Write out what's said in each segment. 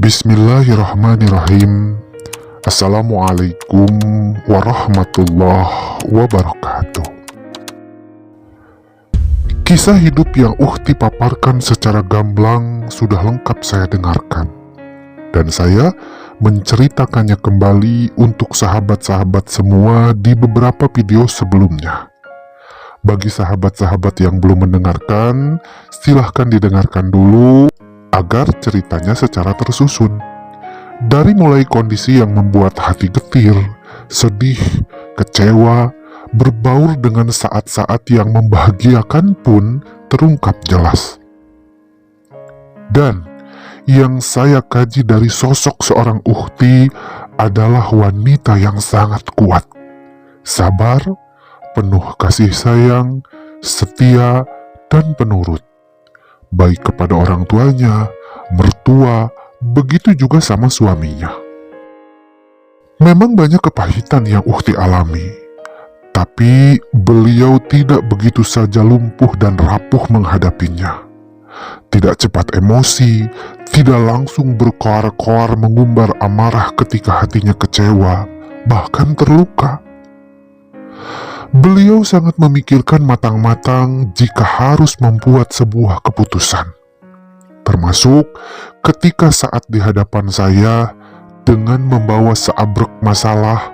Bismillahirrahmanirrahim. Assalamualaikum warahmatullahi wabarakatuh. Kisah hidup yang Ukhti paparkan secara gamblang sudah lengkap saya dengarkan, dan saya menceritakannya kembali untuk sahabat-sahabat semua di beberapa video sebelumnya. Bagi sahabat-sahabat yang belum mendengarkan, silahkan didengarkan dulu agar ceritanya secara tersusun. Dari mulai kondisi yang membuat hati getir, sedih, kecewa, berbaur dengan saat-saat yang membahagiakan pun terungkap jelas. Dan yang saya kaji dari sosok seorang Ukhti adalah wanita yang sangat kuat, sabar, penuh kasih sayang, setia, dan penurut, baik kepada orang tuanya, mertua, begitu juga sama suaminya. Memang banyak kepahitan yang Ukhti alami, tapi beliau tidak begitu saja lumpuh dan rapuh menghadapinya. Tidak cepat emosi, tidak langsung berkoar-koar mengumbar amarah ketika hatinya kecewa, bahkan terluka. Beliau sangat memikirkan matang-matang jika harus membuat sebuah keputusan. Termasuk ketika saat di hadapan saya dengan membawa seabrek masalah,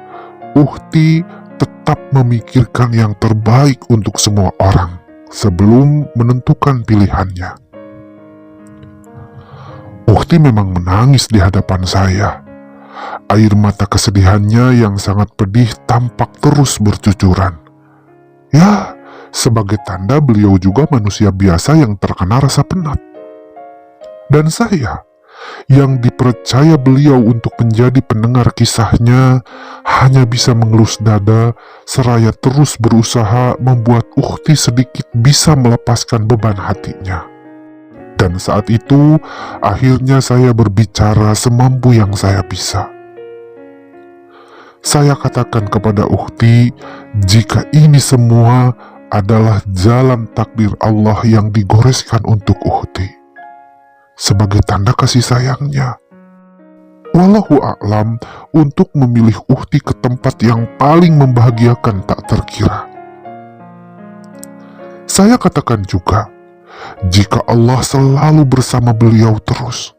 Ukhti tetap memikirkan yang terbaik untuk semua orang sebelum menentukan pilihannya. Ukhti memang menangis di hadapan saya. Air mata kesedihannya yang sangat pedih tampak terus bercucuran. Ya, sebagai tanda beliau juga manusia biasa yang terkena rasa penat. Dan saya, yang dipercaya beliau untuk menjadi pendengar kisahnya, hanya bisa mengelus dada seraya terus berusaha membuat Ukhti sedikit bisa melepaskan beban hatinya. Dan saat itu, akhirnya saya berbicara semampu yang saya bisa. Saya katakan kepada Ukhti, jika ini semua adalah jalan takdir Allah yang digoreskan untuk Ukhti, sebagai tanda kasih sayangnya. Wallahu a'lam, untuk memilih Ukhti ke tempat yang paling membahagiakan tak terkira. Saya katakan juga, jika Allah selalu bersama beliau terus,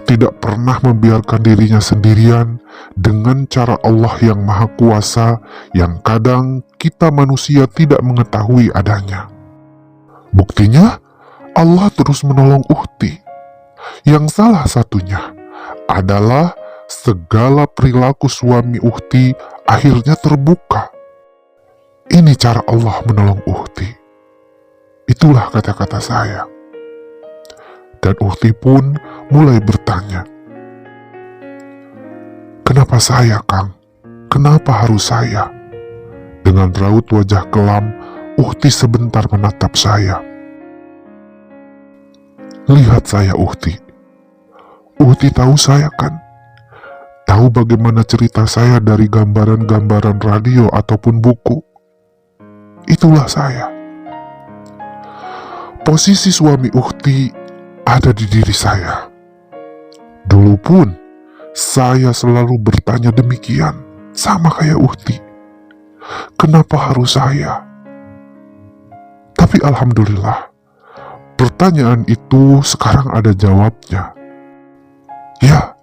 tidak pernah membiarkan dirinya sendirian dengan cara Allah yang Maha Kuasa yang kadang kita manusia tidak mengetahui adanya. Buktinya, Allah terus menolong Ukhti, yang salah satunya adalah segala perilaku suami Ukhti akhirnya terbuka. Ini cara Allah menolong Ukhti. Itulah kata-kata saya. Dan Ukhti pun mulai bertanya, "Kenapa saya, Kang? Kenapa harus saya?" Dengan raut wajah kelam, Ukhti sebentar menatap saya. "Lihat saya, Ukhti. Ukhti tahu saya kan? Tahu bagaimana cerita saya dari gambaran-gambaran radio ataupun buku? Itulah saya." Posisi suami Ukhti ada di diri saya. Dulu pun saya selalu bertanya demikian, sama kayak Ukhti. Kenapa harus saya? Tapi alhamdulillah, pertanyaan itu sekarang ada jawabnya. Ya,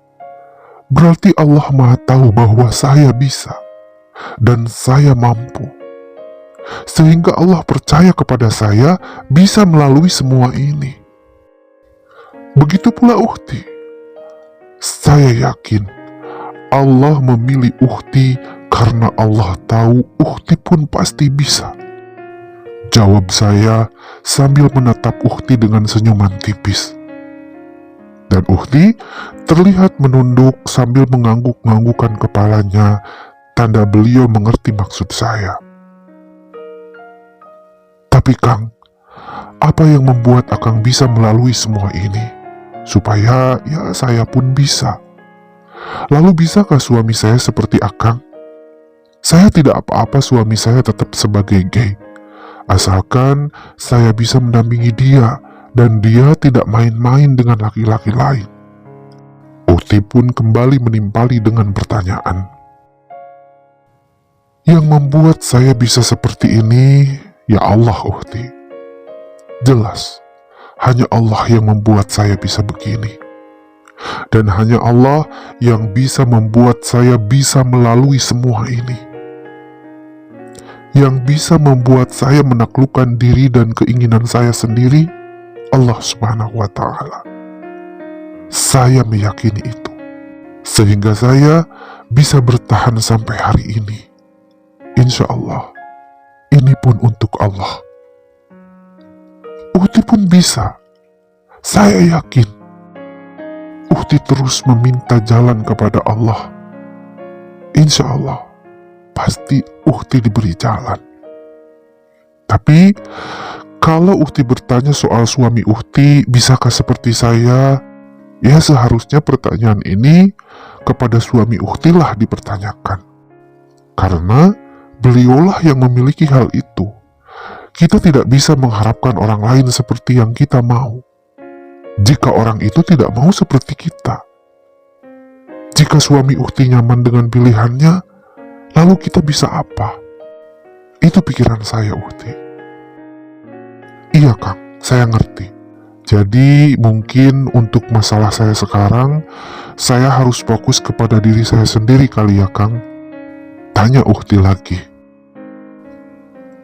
berarti Allah Maha tahu bahwa saya bisa dan saya mampu. Sehingga Allah percaya kepada saya bisa melalui semua ini. Begitu pula Ukhti. Saya yakin Allah memilih Ukhti karena Allah tahu Ukhti pun pasti bisa. Jawab saya sambil menatap Ukhti dengan senyuman tipis. Dan Ukhti terlihat menunduk sambil mengangguk-nganggukkan kepalanya, tanda beliau mengerti maksud saya. Tapi Kang, apa yang membuat Akang bisa melalui semua ini? Supaya ya saya pun bisa. Lalu bisakah suami saya seperti Akang? Saya tidak apa-apa suami saya tetap sebagai gay, asalkan saya bisa mendampingi dia dan dia tidak main-main dengan laki-laki lain. Uhti pun kembali menimpali dengan pertanyaan. Yang membuat saya bisa seperti ini, ya Allah Uhti. Jelas, hanya Allah yang membuat saya bisa begini. Dan hanya Allah yang bisa membuat saya bisa melalui semua ini. Yang bisa membuat saya menaklukkan diri dan keinginan saya sendiri, Allah Subhanahu wa Ta'ala. Saya meyakini itu, sehingga saya bisa bertahan sampai hari ini. Insya Allah, ini pun untuk Allah. Uhti pun bisa. Saya yakin. Uhti terus meminta jalan kepada Allah. Insya Allah, pasti Uhti diberi jalan. Tapi, kalau Uhti bertanya soal suami Uhti, bisakah seperti saya? Ya seharusnya pertanyaan ini kepada suami Uhti lah dipertanyakan. Karena beliaulah yang memiliki hal itu. Kita tidak bisa mengharapkan orang lain seperti yang kita mau, jika orang itu tidak mau seperti kita. Jika suami Uhti nyaman dengan pilihannya, lalu kita bisa apa? Itu pikiran saya, Uhti. Iya, Kang, saya ngerti. Jadi mungkin untuk masalah saya sekarang, saya harus fokus kepada diri saya sendiri kali ya, Kang. Tanya Uhti lagi.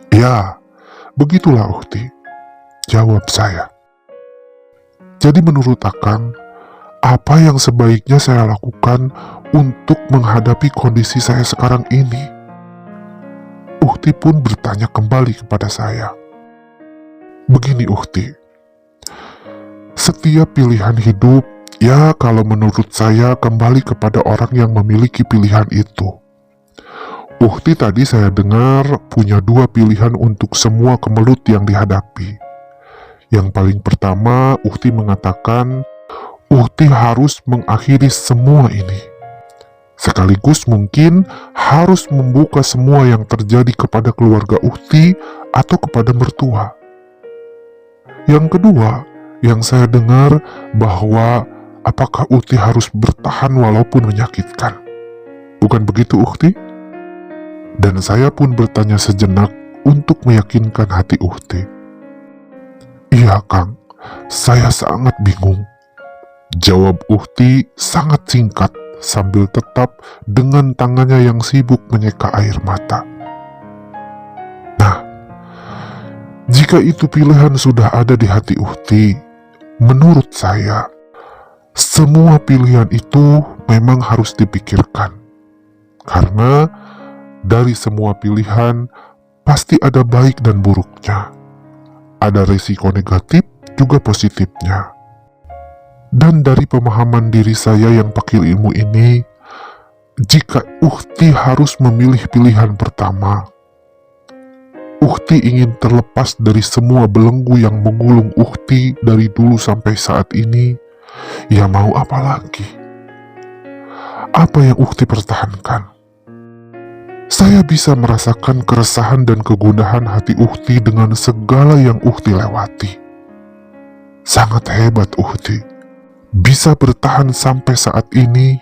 Ya, begitulah Uhti, jawab saya. Jadi menurut Akang, apa yang sebaiknya saya lakukan untuk menghadapi kondisi saya sekarang ini? Uhti pun bertanya kembali kepada saya. Begini Uhti, setiap pilihan hidup, ya kalau menurut saya kembali kepada orang yang memiliki pilihan itu. Uhti tadi saya dengar punya dua pilihan untuk semua kemelut yang dihadapi. Yang paling pertama, Uhti mengatakan, Uhti harus mengakhiri semua ini. Sekaligus mungkin harus membuka semua yang terjadi kepada keluarga Uhti atau kepada mertua. Yang kedua, yang saya dengar bahwa apakah Uhti harus bertahan walaupun menyakitkan. Bukan begitu Uhti? Dan saya pun bertanya sejenak untuk meyakinkan hati Uhti. Iya Kang, saya sangat bingung. Jawab Uhti sangat singkat sambil tetap dengan tangannya yang sibuk menyeka air mata. Nah, jika itu pilihan sudah ada di hati Uhti, menurut saya, semua pilihan itu memang harus dipikirkan. Karena dari semua pilihan, pasti ada baik dan buruknya. Ada risiko negatif, juga positifnya. Dan dari pemahaman diri saya yang pakai ilmu ini, jika Uhti harus memilih pilihan pertama, Uhti ingin terlepas dari semua belenggu yang menggulung Uhti dari dulu sampai saat ini, ya mau apa lagi? Apa yang Uhti pertahankan? Saya bisa merasakan keresahan dan kegundahan hati Uhti dengan segala yang Uhti lewati. Sangat hebat Uhti, bisa bertahan sampai saat ini.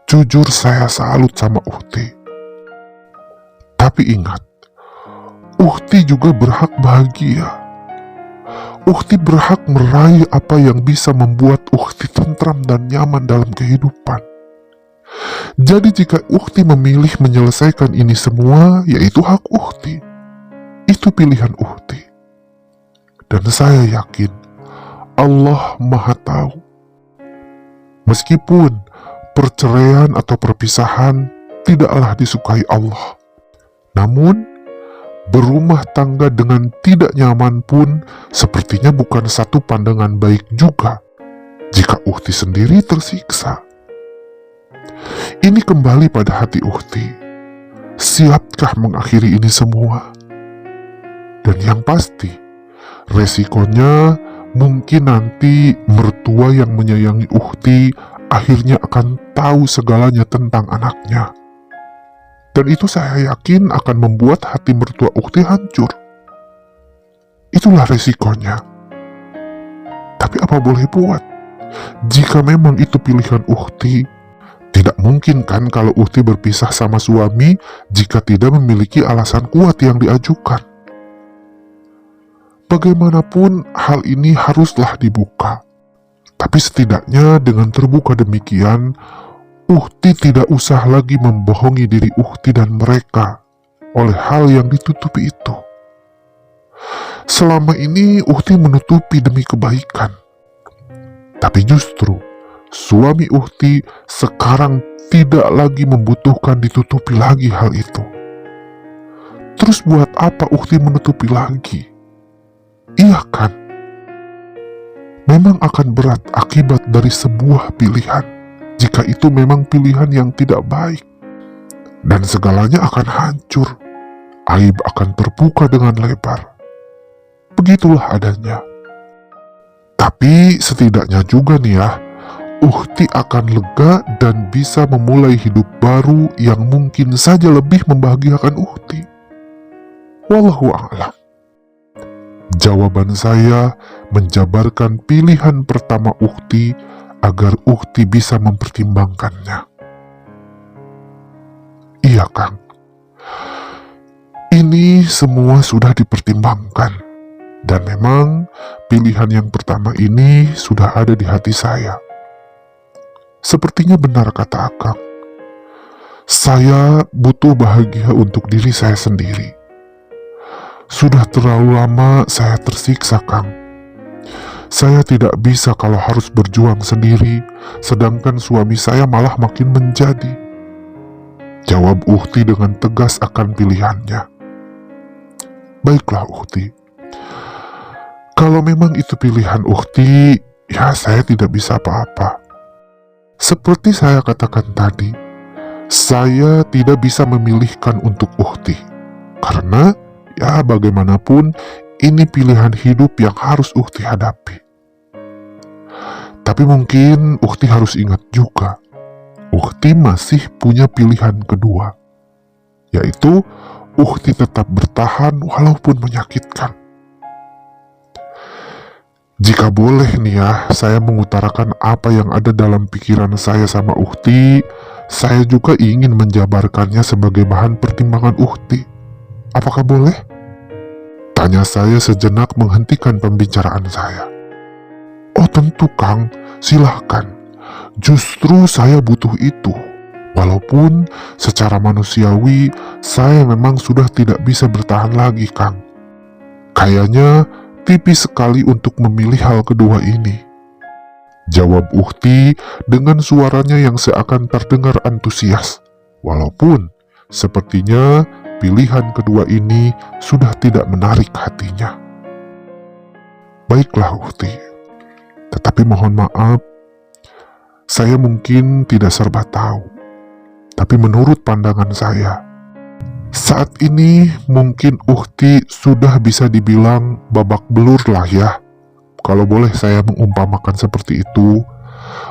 Jujur saya salut sama Uhti. Tapi ingat, Uhti juga berhak bahagia. Uhti berhak meraih apa yang bisa membuat Uhti tentram dan nyaman dalam kehidupan. Jadi jika Uhti memilih menyelesaikan ini semua, yaitu hak Uhti. Itu pilihan Uhti. Dan saya yakin Allah Maha Tahu. Meskipun perceraian atau perpisahan tidaklah disukai Allah, namun berumah tangga dengan tidak nyaman pun sepertinya bukan satu pandangan baik juga jika Uhti sendiri tersiksa. Ini kembali pada hati Uhti. Siapkah mengakhiri ini semua? Dan yang pasti, resikonya mungkin nanti mertua yang menyayangi Uhti akhirnya akan tahu segalanya tentang anaknya. Dan itu saya yakin akan membuat hati mertua Uhti hancur. Itulah resikonya. Tapi apa boleh buat? Jika memang itu pilihan Ukhti, tidak mungkin kan kalau Ukhti berpisah sama suami jika tidak memiliki alasan kuat yang diajukan. Bagaimanapun hal ini haruslah dibuka. Tapi setidaknya dengan terbuka demikian, Ukhti tidak usah lagi membohongi diri Ukhti dan mereka oleh hal yang ditutupi itu. Selama ini Ukhti menutupi demi kebaikan. Tapi justru suami Ukhti sekarang tidak lagi membutuhkan ditutupi lagi hal itu. Terus buat apa Ukhti menutupi lagi? Iya kan? Memang akan berat akibat dari sebuah pilihan, jika itu memang pilihan yang tidak baik. Dan segalanya akan hancur, aib akan terbuka dengan lebar. Begitulah adanya. Tapi setidaknya juga nih ya, Ukhti akan lega dan bisa memulai hidup baru yang mungkin saja lebih membahagiakan Ukhti. Wallahu a'lam. Jawaban saya menjabarkan pilihan pertama Ukhti agar Ukhti bisa mempertimbangkannya. Iya Kang, ini semua sudah dipertimbangkan. Dan memang pilihan yang pertama ini sudah ada di hati saya. Sepertinya benar kata Akang. Saya butuh bahagia untuk diri saya sendiri. Sudah terlalu lama saya tersiksa, Kang. Saya tidak bisa kalau harus berjuang sendiri, sedangkan suami saya malah makin menjadi. Jawab Ukhti dengan tegas akan pilihannya. Baiklah Ukhti. Kalau memang itu pilihan Ukhti, ya saya tidak bisa apa-apa. Seperti saya katakan tadi, saya tidak bisa memilihkan untuk Ukhti. Karena, ya bagaimanapun, ini pilihan hidup yang harus Ukhti hadapi. Tapi mungkin Ukhti harus ingat juga, Ukhti masih punya pilihan kedua, yaitu Ukhti tetap bertahan walaupun menyakitkan. Jika boleh nih ya, saya mengutarakan apa yang ada dalam pikiran saya sama Ukhti, saya juga ingin menjabarkannya sebagai bahan pertimbangan Ukhti. Apakah boleh? Tanya saya sejenak menghentikan pembicaraan saya. Oh tentu Kang, silahkan. Justru saya butuh itu. Walaupun secara manusiawi, saya memang sudah tidak bisa bertahan lagi Kang. Kayaknya tipis sekali untuk memilih hal kedua ini. Jawab Ukhti dengan suaranya yang seakan terdengar antusias. Walaupun sepertinya pilihan kedua ini sudah tidak menarik hatinya. Baiklah Ukhti, tetapi mohon maaf, saya mungkin tidak serba tahu. Tapi menurut pandangan saya, saat ini mungkin Ukhti sudah bisa dibilang babak belur lah ya, kalau boleh saya mengumpamakan seperti itu.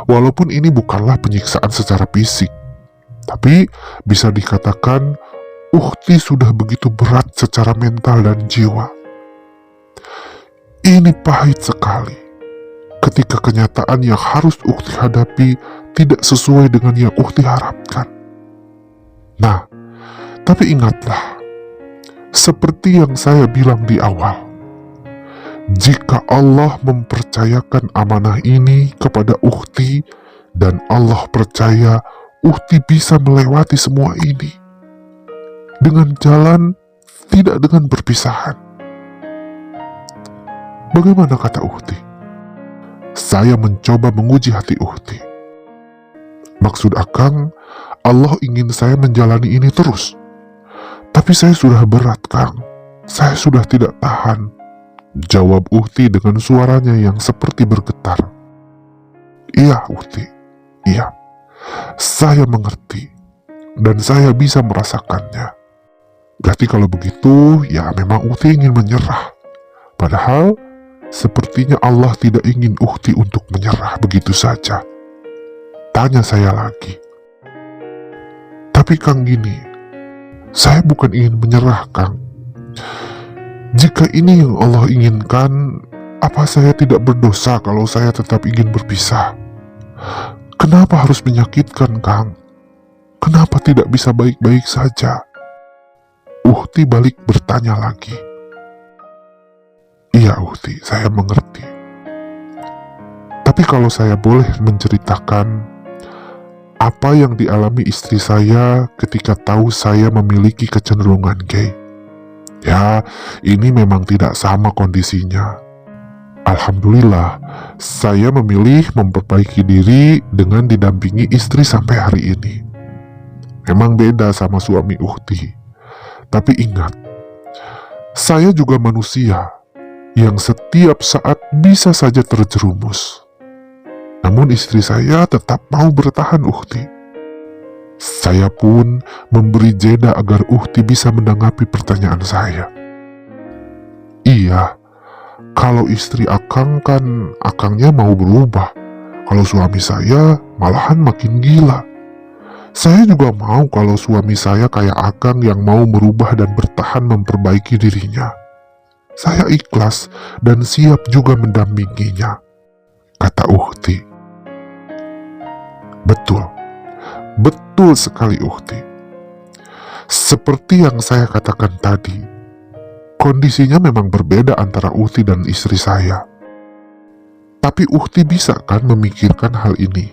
Walaupun ini bukanlah penyiksaan secara fisik, tapi bisa dikatakan Ukhti sudah begitu berat secara mental dan jiwa. Ini pahit sekali ketika kenyataan yang harus Ukhti hadapi tidak sesuai dengan yang Ukhti harapkan. Nah, tapi ingatlah, seperti yang saya bilang di awal, jika Allah mempercayakan amanah ini kepada Ukhti dan Allah percaya Ukhti bisa melewati semua ini dengan jalan, tidak dengan perpisahan. Bagaimana kata Ukhti? Saya mencoba menguji hati Ukhti. Maksud Akang, Allah ingin saya menjalani ini terus. Tapi saya sudah berat, Kang. Saya sudah tidak tahan. Jawab Ukhti dengan suaranya yang seperti bergetar. Iya, Ukhti. Iya. Saya mengerti. Dan saya bisa merasakannya. Berarti kalau begitu, ya memang Ukhti ingin menyerah. Padahal, sepertinya Allah tidak ingin Ukhti untuk menyerah begitu saja. Tanya saya lagi. Tapi Kang gini, saya bukan ingin menyerah Kang. Jika ini yang Allah inginkan, Apa saya tidak berdosa kalau saya tetap ingin berpisah? Kenapa harus menyakitkan, Kang? Kenapa tidak bisa baik-baik saja? Uhti balik bertanya lagi. Iya Uhti, saya mengerti. Tapi kalau saya boleh menceritakan apa yang dialami istri saya ketika tahu saya memiliki kecenderungan gay. Ya, ini memang tidak sama kondisinya. Alhamdulillah, saya memilih memperbaiki diri dengan didampingi istri sampai hari ini. Memang beda sama suami Uhti. Tapi ingat, saya juga manusia yang setiap saat bisa saja terjerumus. Namun istri saya tetap mau bertahan Uhti. Saya pun memberi jeda agar Uhti bisa menanggapi pertanyaan saya. Iya, kalau istri Akang kan Akangnya mau berubah. Kalau suami saya malahan makin gila. Saya juga mau kalau suami saya kayak Akang yang mau merubah dan bertahan memperbaiki dirinya. Saya ikhlas dan siap juga mendampinginya, kata Uhti. Betul, betul sekali Uhti. Seperti yang saya katakan tadi, kondisinya memang berbeda antara Uhti dan istri saya. Tapi Uhti bisa kan memikirkan hal ini?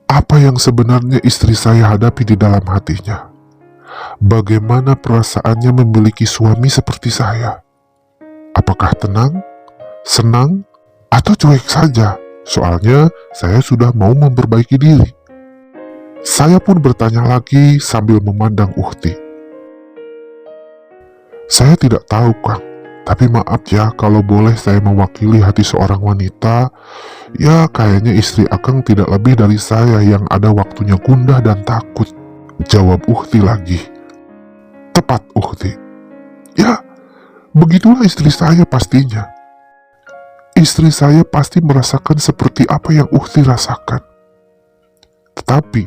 Apa yang sebenarnya istri saya hadapi di dalam hatinya? Bagaimana perasaannya memiliki suami seperti saya? Apakah tenang, senang, atau cuek saja? Soalnya saya sudah mau memperbaiki diri. Saya pun bertanya lagi sambil memandang Uhti. Saya tidak tahu, Kang. Tapi maaf ya kalau boleh saya mewakili hati seorang wanita. Ya kayaknya istri Akang tidak lebih dari saya yang ada waktunya gundah dan takut, jawab Uhti lagi. Tepat Uhti. Ya, begitulah istri saya pastinya. Istri saya pasti merasakan seperti apa yang Uhti rasakan. Tetapi,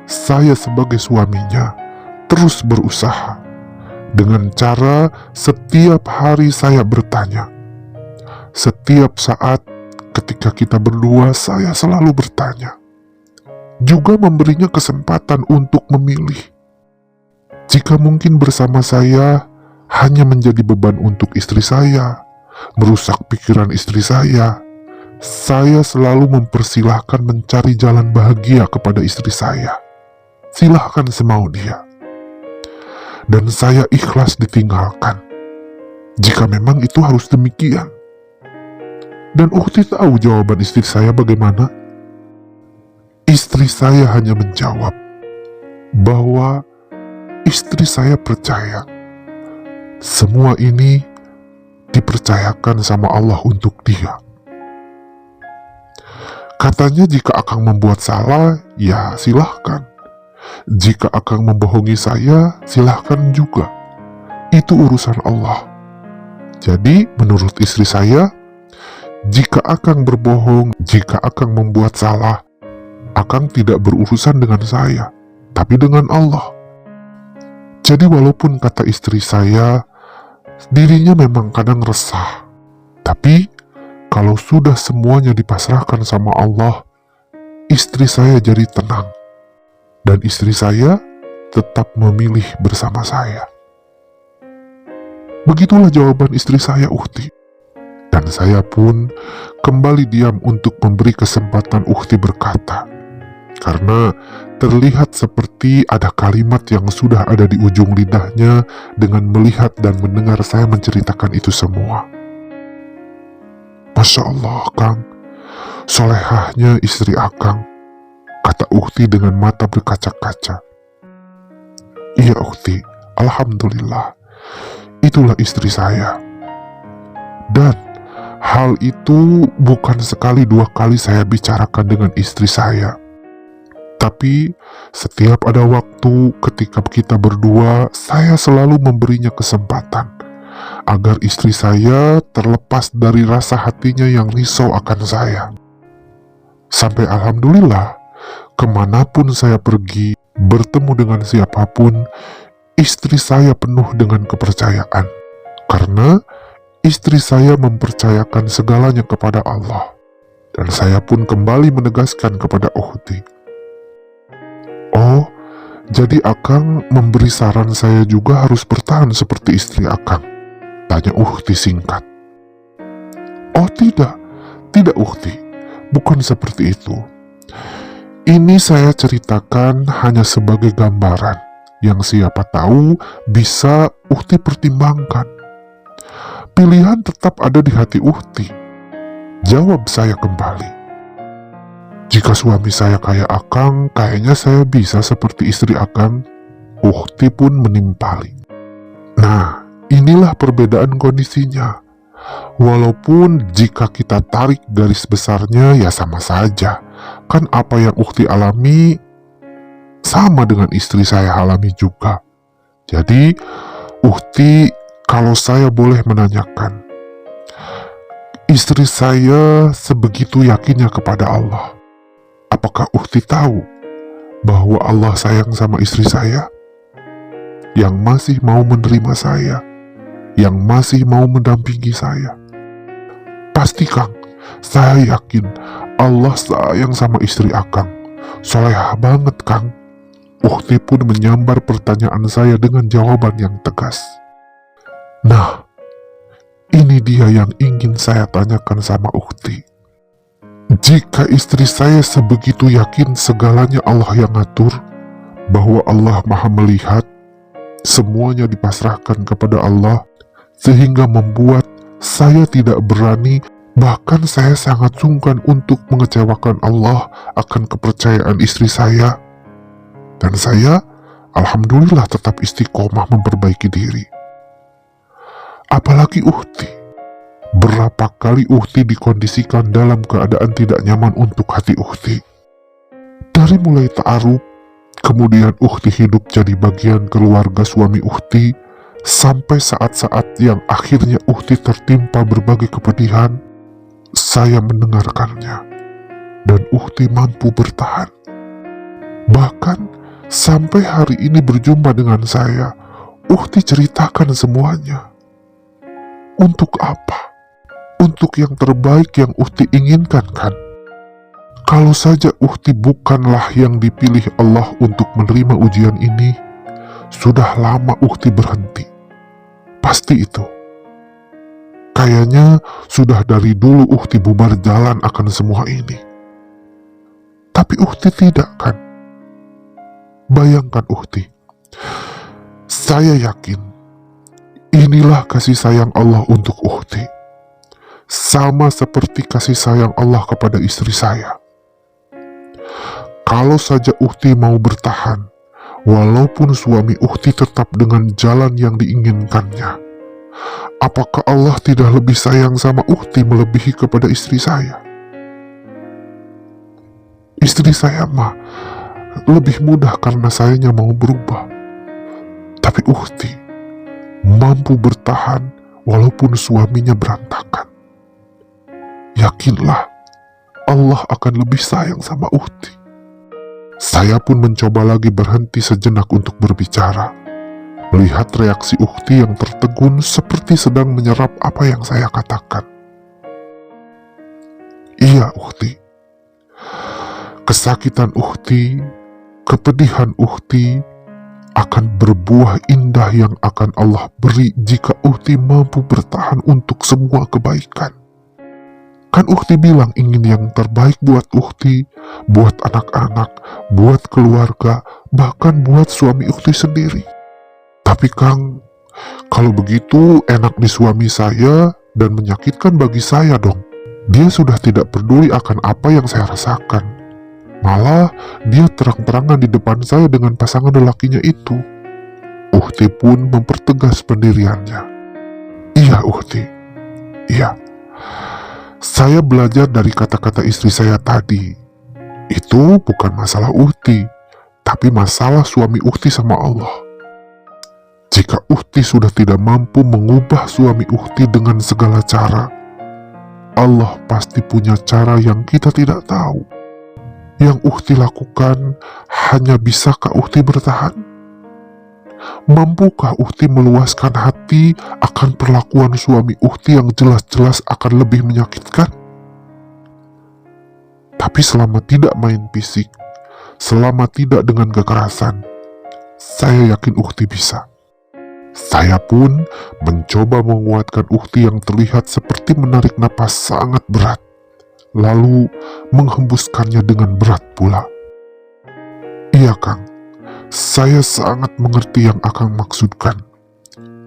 saya sebagai suaminya terus berusaha. Dengan cara setiap hari saya bertanya. Setiap saat ketika kita berdua saya selalu bertanya. Juga memberinya kesempatan untuk memilih. Jika mungkin bersama saya hanya menjadi beban untuk istri saya, merusak pikiran istri saya selalu mempersilahkan mencari jalan bahagia kepada istri saya. Silahkan semau dia. Dan saya ikhlas ditinggalkan, jika memang itu harus demikian. Dan Uhti tahu jawaban istri saya bagaimana? Istri saya hanya menjawab bahwa istri saya percaya semua ini dipercayakan sama Allah untuk dia. Katanya jika Akang membuat salah, ya silahkan. Jika Akang membohongi saya, silahkan juga. Itu urusan Allah. Jadi, menurut istri saya, jika Akang berbohong, jika Akang membuat salah, Akang tidak berurusan dengan saya, tapi dengan Allah. Jadi walaupun kata istri saya, dirinya memang kadang resah. Tapi, kalau sudah semuanya dipasrahkan sama Allah, istri saya jadi tenang. Dan istri saya tetap memilih bersama saya. Begitulah jawaban istri saya Uhti. Dan saya pun kembali diam untuk memberi kesempatan Uhti berkata. Karena terlihat seperti ada kalimat yang sudah ada di ujung lidahnya dengan melihat dan mendengar saya menceritakan itu semua. Masya Allah, Kang. Solehahnya istri Akang, kata Uhti dengan mata berkaca-kaca. Iya Uhti, Alhamdulillah. Itulah istri saya. Dan hal itu bukan sekali dua kali saya bicarakan dengan istri saya. Tapi setiap ada waktu ketika kita berdua, saya selalu memberinya kesempatan agar istri saya terlepas dari rasa hatinya yang risau akan saya. Sampai Alhamdulillah, kemanapun saya pergi, bertemu dengan siapapun, istri saya penuh dengan kepercayaan. Karena istri saya mempercayakan segalanya kepada Allah. Dan saya pun kembali menegaskan kepada Ukhti. Oh, jadi Akang memberi saran saya juga harus bertahan seperti istri Akang? Tanya Ukhti singkat. Oh tidak Ukhti, bukan seperti itu. Ini saya ceritakan hanya sebagai gambaran yang siapa tahu bisa Ukhti pertimbangkan. Pilihan tetap ada di hati Ukhti. Jawab saya kembali. Jika suami saya kayak Akang, kayaknya saya bisa seperti istri Akang. Ukhti pun menimpali. Nah, inilah perbedaan kondisinya. Walaupun jika kita tarik garis besarnya ya sama saja. Kan apa yang Ukhti alami sama dengan istri saya alami juga. Jadi, Ukhti, kalau saya boleh menanyakan, istri saya sebegitu yakinnya kepada Allah. Apakah Ukhti tahu bahwa Allah sayang sama istri saya? Yang masih mau menerima saya, yang masih mau mendampingi saya. Pasti Kang, saya yakin Allah sayang sama istri Akang. Solehah banget Kang. Ukhti pun menyambar pertanyaan saya dengan jawaban yang tegas. Nah, ini dia yang ingin saya tanyakan sama Ukhti. Jika istri saya sebegitu yakin segalanya Allah yang ngatur, bahwa Allah Maha melihat, semuanya dipasrahkan kepada Allah, sehingga membuat saya tidak berani, bahkan saya sangat sungkan untuk mengecewakan Allah akan kepercayaan istri saya. Dan saya, alhamdulillah tetap istiqomah memperbaiki diri. Apalagi Ukhti. Berapa kali Ukhti dikondisikan dalam keadaan tidak nyaman untuk hati Ukhti. Dari mulai ta'aruf, kemudian Ukhti hidup jadi bagian keluarga suami Ukhti, sampai saat-saat yang akhirnya Ukhti tertimpa berbagai kepedihan, saya mendengarkannya, dan Ukhti mampu bertahan. Bahkan, sampai hari ini berjumpa dengan saya, Ukhti ceritakan semuanya. Untuk apa? Untuk yang terbaik yang Ukhti inginkan kan? Kalau saja Ukhti bukanlah yang dipilih Allah untuk menerima ujian ini, sudah lama Ukhti berhenti. Pasti itu. Kayaknya sudah dari dulu Ukhti bubar jalan akan semua ini. Tapi Ukhti tidak kan? Bayangkan Ukhti. Saya yakin inilah kasih sayang Allah untuk Ukhti. Sama seperti kasih sayang Allah kepada istri saya. Kalau saja Ukhti mau bertahan, walaupun suami Ukhti tetap dengan jalan yang diinginkannya, apakah Allah tidak lebih sayang sama Ukhti melebihi kepada istri saya? Istri saya mah lebih mudah karena sayanya mau berubah. Tapi Ukhti mampu bertahan walaupun suaminya berantakan. Yakinlah, Allah akan lebih sayang sama Ukhti. Saya pun mencoba lagi berhenti sejenak untuk berbicara, melihat reaksi Ukhti yang tertegun seperti sedang menyerap apa yang saya katakan. Iya Ukhti, kesakitan Ukhti, kepedihan Ukhti akan berbuah indah yang akan Allah beri jika Ukhti mampu bertahan untuk semua kebaikan. Kan Ukhti bilang ingin yang terbaik buat Ukhti, buat anak-anak, buat keluarga, bahkan buat suami Ukhti sendiri. Tapi Kang, kalau begitu enak di suami saya dan menyakitkan bagi saya dong. Dia sudah tidak peduli akan apa yang saya rasakan. Malah dia terang-terangan di depan saya dengan pasangan lelakinya itu. Ukhti pun mempertegas pendiriannya. Iya Ukhti, iya. Saya belajar dari kata-kata istri saya tadi. Itu bukan masalah Ukhti, tapi masalah suami Ukhti sama Allah. Jika Ukhti sudah tidak mampu mengubah suami Ukhti dengan segala cara, Allah pasti punya cara yang kita tidak tahu. Yang Ukhti lakukan hanya bisakah Ukhti bertahan? Mampukah Ukti meluaskan hati akan perlakuan suami Ukti yang jelas-jelas akan lebih menyakitkan? Tapi selama tidak main fisik, selama tidak dengan kekerasan, saya yakin Ukti bisa. Saya pun mencoba menguatkan Ukti yang terlihat seperti menarik napas sangat berat, lalu menghembuskannya dengan berat pula. Iya Kang, saya sangat mengerti yang Akang maksudkan.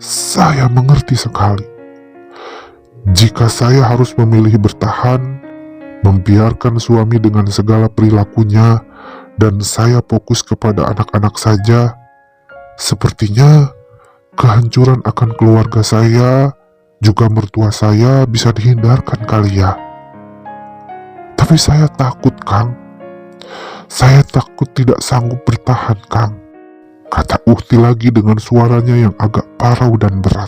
Saya mengerti sekali. Jika saya harus memilih bertahan, membiarkan suami dengan segala perilakunya, dan saya fokus kepada anak-anak saja, sepertinya kehancuran akan keluarga saya, juga mertua saya bisa dihindarkan kali ya. Tapi saya takut Kang. Saya takut tidak sanggup bertahan Kang, kata Ukti lagi dengan suaranya yang agak parau dan berat.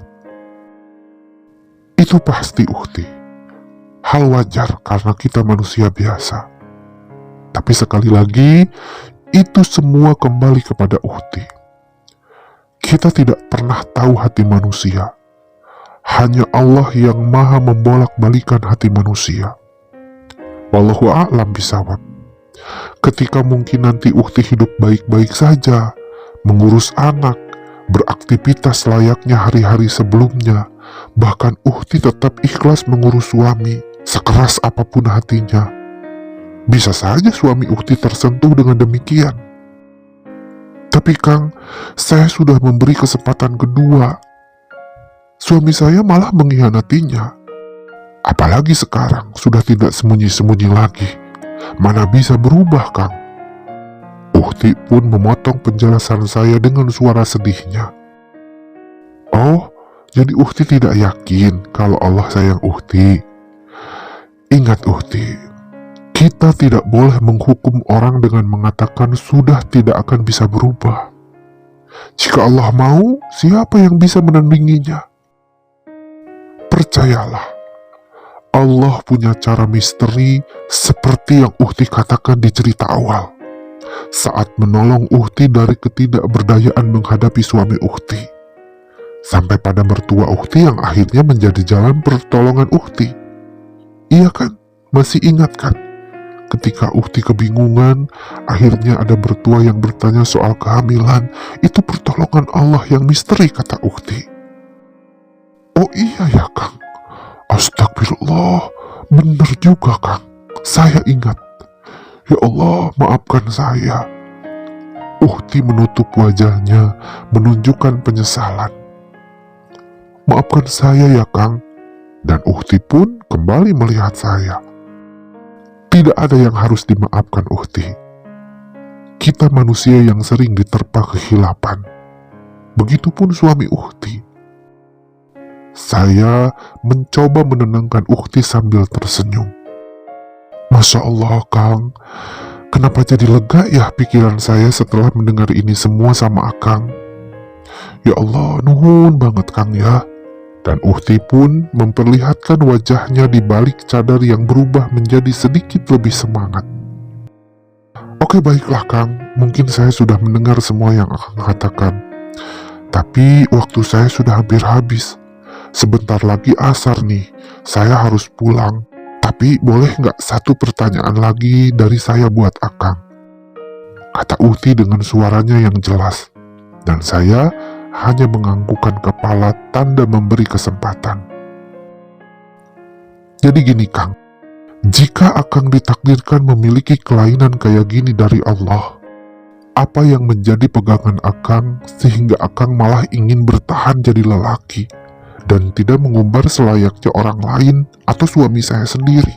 Itu pasti Ukti. Hal wajar karena kita manusia biasa. Tapi sekali lagi, itu semua kembali kepada Ukti. Kita tidak pernah tahu hati manusia. Hanya Allah yang maha membolak-balikan hati manusia. Wallahu a'lam bishawab. Ketika mungkin nanti Ukti hidup baik-baik saja, mengurus anak, beraktivitas layaknya hari-hari sebelumnya, bahkan Ukti tetap ikhlas mengurus suami, sekeras apapun hatinya. Bisa saja suami Ukti tersentuh dengan demikian. Tapi Kang, saya sudah memberi kesempatan kedua. Suami saya malah mengkhianatinya. Apalagi sekarang sudah tidak sembunyi-sembunyi lagi. Mana bisa berubah Kang? Ukti pun memotong penjelasan saya dengan suara sedihnya. Oh, jadi Ukti tidak yakin kalau Allah sayang Ukti. Ingat Ukti, kita tidak boleh menghukum orang dengan mengatakan sudah tidak akan bisa berubah. Jika Allah mau, siapa yang bisa menandinginya? Percayalah, Allah punya cara misteri seperti yang Ukti katakan di cerita awal. Saat menolong Ukti dari ketidakberdayaan menghadapi suami Ukti. Sampai pada mertua Ukti yang akhirnya menjadi jalan pertolongan Ukti. Iya kan? Masih ingat kan? Ketika Ukti kebingungan, akhirnya ada mertua yang bertanya soal kehamilan. Itu pertolongan Allah yang misteri, kata Ukti. Oh iya ya Kang. Astagfirullah, benar juga Kang. Saya ingat. Ya Allah, maafkan saya. Ukti menutup wajahnya, menunjukkan penyesalan. Maafkan saya ya Kang. Dan Ukti pun kembali melihat saya. Tidak ada yang harus dimaafkan Ukti. Kita manusia yang sering diterpa kehilapan. Begitupun suami Ukti. Saya mencoba menenangkan Ukti sambil tersenyum. Masya Allah Kang, kenapa jadi lega ya pikiran saya setelah mendengar ini semua sama Akang. Ya Allah, nuhun banget Kang ya. Dan Ukti pun memperlihatkan wajahnya di balik cadar yang berubah menjadi sedikit lebih semangat. Oke baiklah Kang, mungkin saya sudah mendengar semua yang Akang katakan. Tapi waktu saya sudah hampir habis. Sebentar lagi asar nih, saya harus pulang. Tapi boleh nggak satu pertanyaan lagi dari saya buat Akang? Kata Ukti dengan suaranya yang jelas. Dan saya hanya menganggukkan kepala tanda memberi kesempatan. Jadi gini Kang, jika Akang ditakdirkan memiliki kelainan kayak gini dari Allah, apa yang menjadi pegangan Akang sehingga Akang malah ingin bertahan jadi lelaki? Dan tidak mengumbar selayaknya orang lain atau suami saya sendiri.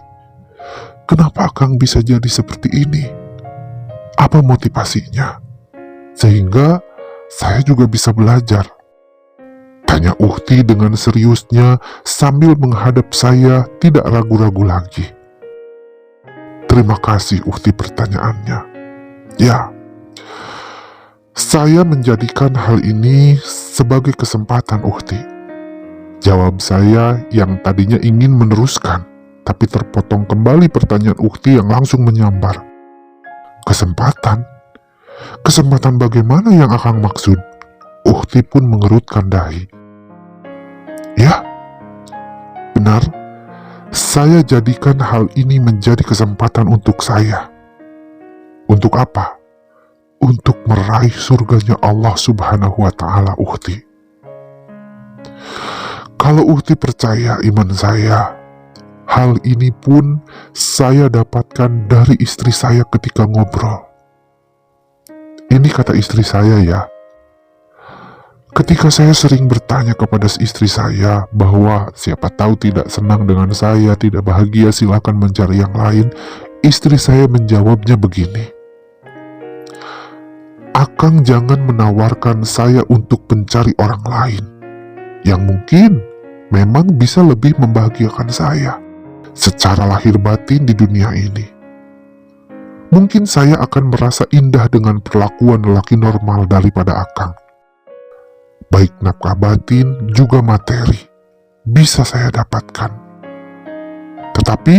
Kenapa Akang bisa jadi seperti ini? Apa motivasinya? Sehingga saya juga bisa belajar. Tanya Ukti dengan seriusnya sambil menghadap saya tidak ragu-ragu lagi. Terima kasih Ukti pertanyaannya. Ya, saya menjadikan hal ini sebagai kesempatan Ukti. Jawab saya yang tadinya ingin meneruskan, tapi terpotong kembali pertanyaan Ukti yang langsung menyambar. Kesempatan? Kesempatan bagaimana yang Akang maksud? Ukhti pun mengerutkan dahi. Ya, benar. Saya jadikan hal ini menjadi kesempatan untuk saya. Untuk apa? Untuk meraih surganya Allah Subhanahu wa Ta'ala, Ukhti. Kalau Ukhti percaya iman saya, hal ini pun saya dapatkan dari istri saya ketika ngobrol. Ini kata istri saya ya. Ketika saya sering bertanya kepada istri saya bahwa siapa tahu tidak senang dengan saya, tidak bahagia, silakan mencari yang lain, istri saya menjawabnya begini. Akang jangan menawarkan saya untuk mencari orang lain yang mungkin memang bisa lebih membahagiakan saya secara lahir batin di dunia ini. Mungkin saya akan merasa indah dengan perlakuan lelaki normal daripada Akang. Baik nafkah batin juga materi bisa saya dapatkan. Tetapi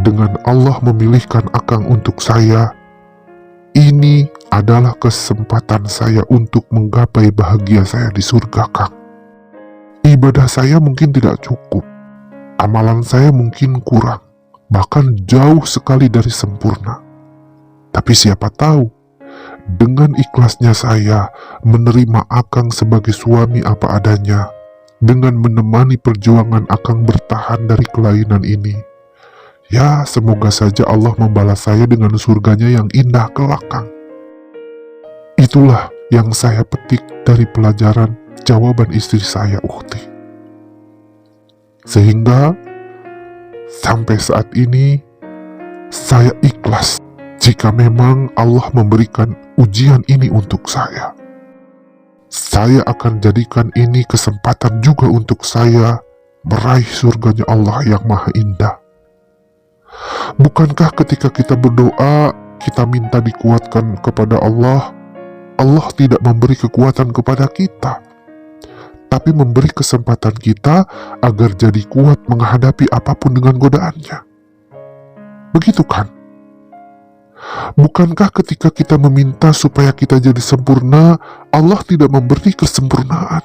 dengan Allah memilihkan Akang untuk saya, ini adalah kesempatan saya untuk menggapai bahagia saya di surga, Kang. Ibadah saya mungkin tidak cukup, amalan saya mungkin kurang, bahkan jauh sekali dari sempurna. Tapi siapa tahu, dengan ikhlasnya saya menerima Akang sebagai suami apa adanya, dengan menemani perjuangan Akang bertahan dari kelainan ini, ya semoga saja Allah membalas saya dengan surganya yang indah kelak, Kang. Itulah yang saya petik dari pelajaran jawaban istri saya, Ukhti. Sehingga sampai saat ini saya ikhlas jika memang Allah memberikan ujian ini untuk saya. Saya akan jadikan ini kesempatan juga untuk saya meraih surganya Allah yang maha indah. Bukankah ketika kita berdoa, kita minta dikuatkan kepada Allah, Allah tidak memberi kekuatan kepada kita, tapi memberi kesempatan kita agar jadi kuat menghadapi apapun dengan godaannya. Begitu kan? Bukankah ketika kita meminta supaya kita jadi sempurna, Allah tidak memberi kesempurnaan,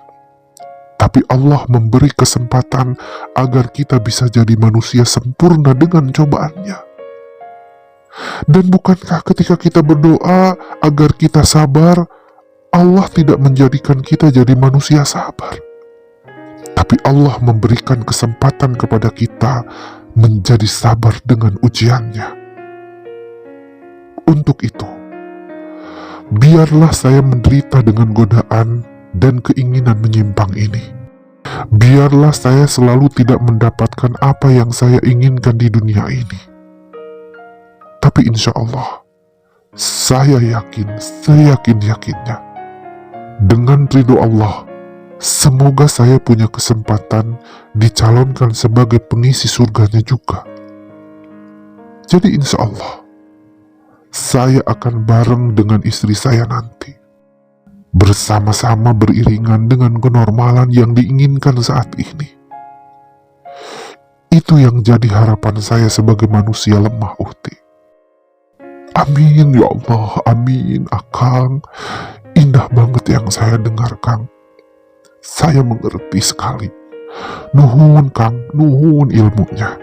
tapi Allah memberi kesempatan agar kita bisa jadi manusia sempurna dengan cobaannya. Dan bukankah ketika kita berdoa agar kita sabar, Allah tidak menjadikan kita jadi manusia sabar, tapi Allah memberikan kesempatan kepada kita menjadi sabar dengan ujiannya. Untuk itu, biarlah saya menderita dengan godaan dan keinginan menyimpang ini. Biarlah saya selalu tidak mendapatkan apa yang saya inginkan di dunia ini. Tapi insya Allah, saya yakin, seyakin-yakinnya, dengan ridho Allah, semoga saya punya kesempatan dicalonkan sebagai pengisi surganya juga. Jadi insya Allah, saya akan bareng dengan istri saya nanti, bersama-sama beriringan dengan kenormalan yang diinginkan saat ini. Itu yang jadi harapan saya sebagai manusia lemah, Ukhti. Amin ya Allah, amin. Akang, indah banget yang saya dengar, Kang. Saya mengerti sekali. Nuhun, Kang, nuhun ilmunya.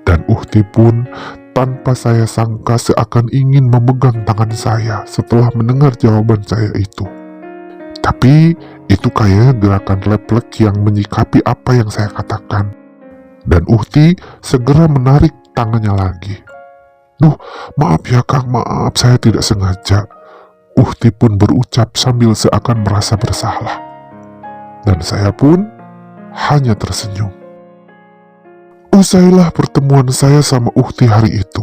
Dan Ukhti pun tanpa saya sangka seakan ingin memegang tangan saya setelah mendengar jawaban saya itu. Tapi itu kayak gerakan refleks yang menyikapi apa yang saya katakan. Dan Ukhti segera menarik tangannya lagi. Duh, maaf ya Kang, maaf, saya tidak sengaja. Ukhti pun berucap sambil seakan merasa bersalah. Dan saya pun hanya tersenyum. Usailah pertemuan saya sama Ukhti hari itu.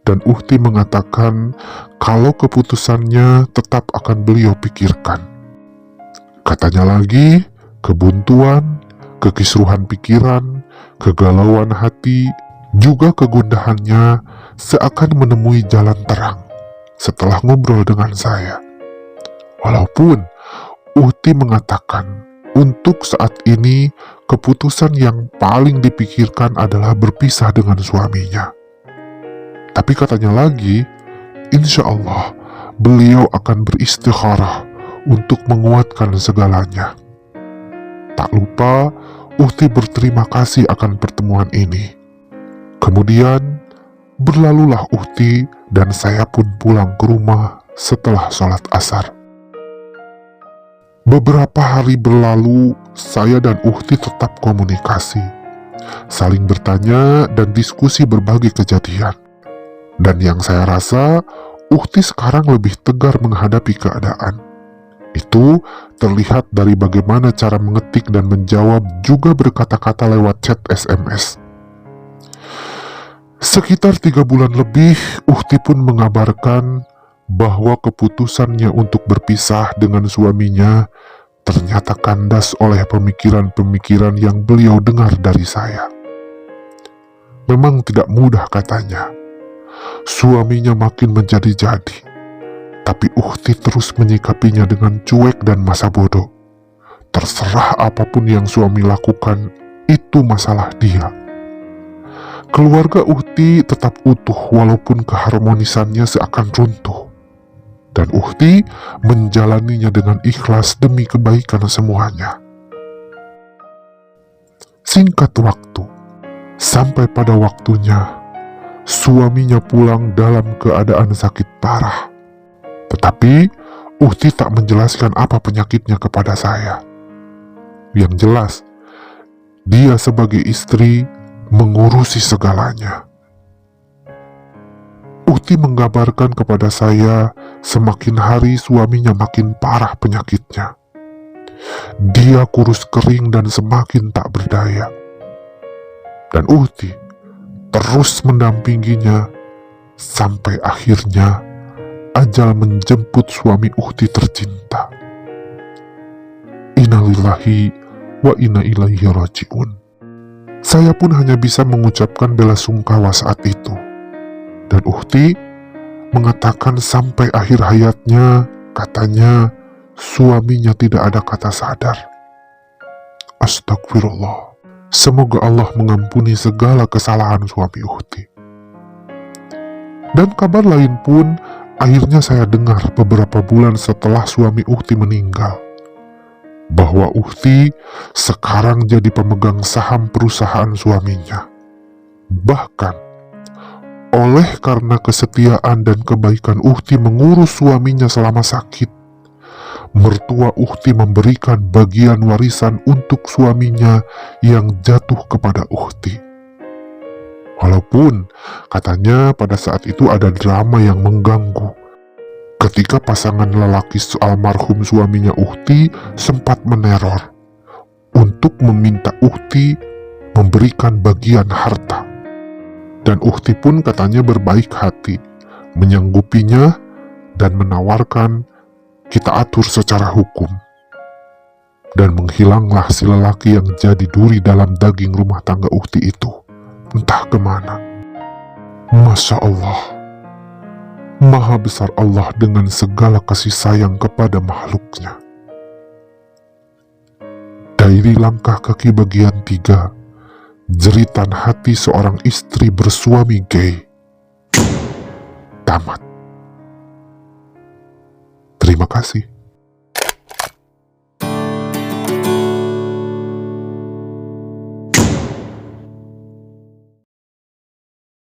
Dan Ukhti mengatakan kalau keputusannya tetap akan beliau pikirkan. Katanya lagi, kebuntuan, kekisruhan pikiran, kegalauan hati, juga kegundahannya seakan menemui jalan terang setelah ngobrol dengan saya. Walaupun Ukhti mengatakan untuk saat ini keputusan yang paling dipikirkan adalah berpisah dengan suaminya. Tapi katanya lagi, insya Allah beliau akan beristikharah untuk menguatkan segalanya. Tak lupa, Uhti berterima kasih akan pertemuan ini. Kemudian, berlalulah Uhti dan saya pun pulang ke rumah setelah sholat asar. Beberapa hari berlalu, saya dan Uhti tetap komunikasi, saling bertanya dan diskusi berbagai kejadian. Dan yang saya rasa, Uhti sekarang lebih tegar menghadapi keadaan. Itu terlihat dari bagaimana cara mengetik dan menjawab juga berkata-kata lewat chat SMS. Sekitar 3 bulan lebih, Uhti pun mengabarkan bahwa keputusannya untuk berpisah dengan suaminya ternyata kandas oleh pemikiran-pemikiran yang beliau dengar dari saya. Memang tidak mudah katanya. Suaminya makin menjadi-jadi, tapi Uhti terus menyikapinya dengan cuek dan masa bodoh. Terserah apapun yang suami lakukan, itu masalah dia. Keluarga Uhti tetap utuh walaupun keharmonisannya seakan runtuh. Dan Uhti menjalaninya dengan ikhlas demi kebaikan semuanya. Singkat waktu, sampai pada waktunya, suaminya pulang dalam keadaan sakit parah. Tetapi, Uhti tak menjelaskan apa penyakitnya kepada saya. Yang jelas, dia sebagai istri mengurusi segalanya. Uhti menggambarkan kepada saya semakin hari suaminya makin parah penyakitnya. Dia kurus kering dan semakin tak berdaya. Dan Uhti terus mendampinginya sampai akhirnya ajal menjemput suami Uhti tercinta. Innalillahi wa inna ilaihi raji'un. Saya pun hanya bisa mengucapkan bela sungkawa saat itu. Dan Uhti mengatakan sampai akhir hayatnya, katanya suaminya tidak ada kata sadar. Astagfirullah. Semoga Allah mengampuni segala kesalahan suami Uhti. Dan kabar lain pun akhirnya saya dengar beberapa bulan setelah suami Uhti meninggal, bahwa Uhti sekarang jadi pemegang saham perusahaan suaminya. Bahkan, oleh karena kesetiaan dan kebaikan Uhti mengurus suaminya selama sakit, mertua Uhti memberikan bagian warisan untuk suaminya yang jatuh kepada Uhti. Walaupun katanya pada saat itu ada drama yang mengganggu, ketika pasangan lelaki almarhum suaminya Uhti sempat meneror untuk meminta Uhti memberikan bagian harta. Dan Uhti pun katanya berbaik hati, menyanggupinya dan menawarkan kita atur secara hukum. Dan menghilanglah si lelaki yang jadi duri dalam daging rumah tangga Uhti itu, entah kemana. Masya Allah, Maha besar Allah dengan segala kasih sayang kepada makhluknya. Dari langkah kaki bagian 3, jeritan hati seorang istri bersuami gay. Tamat. Terima kasih.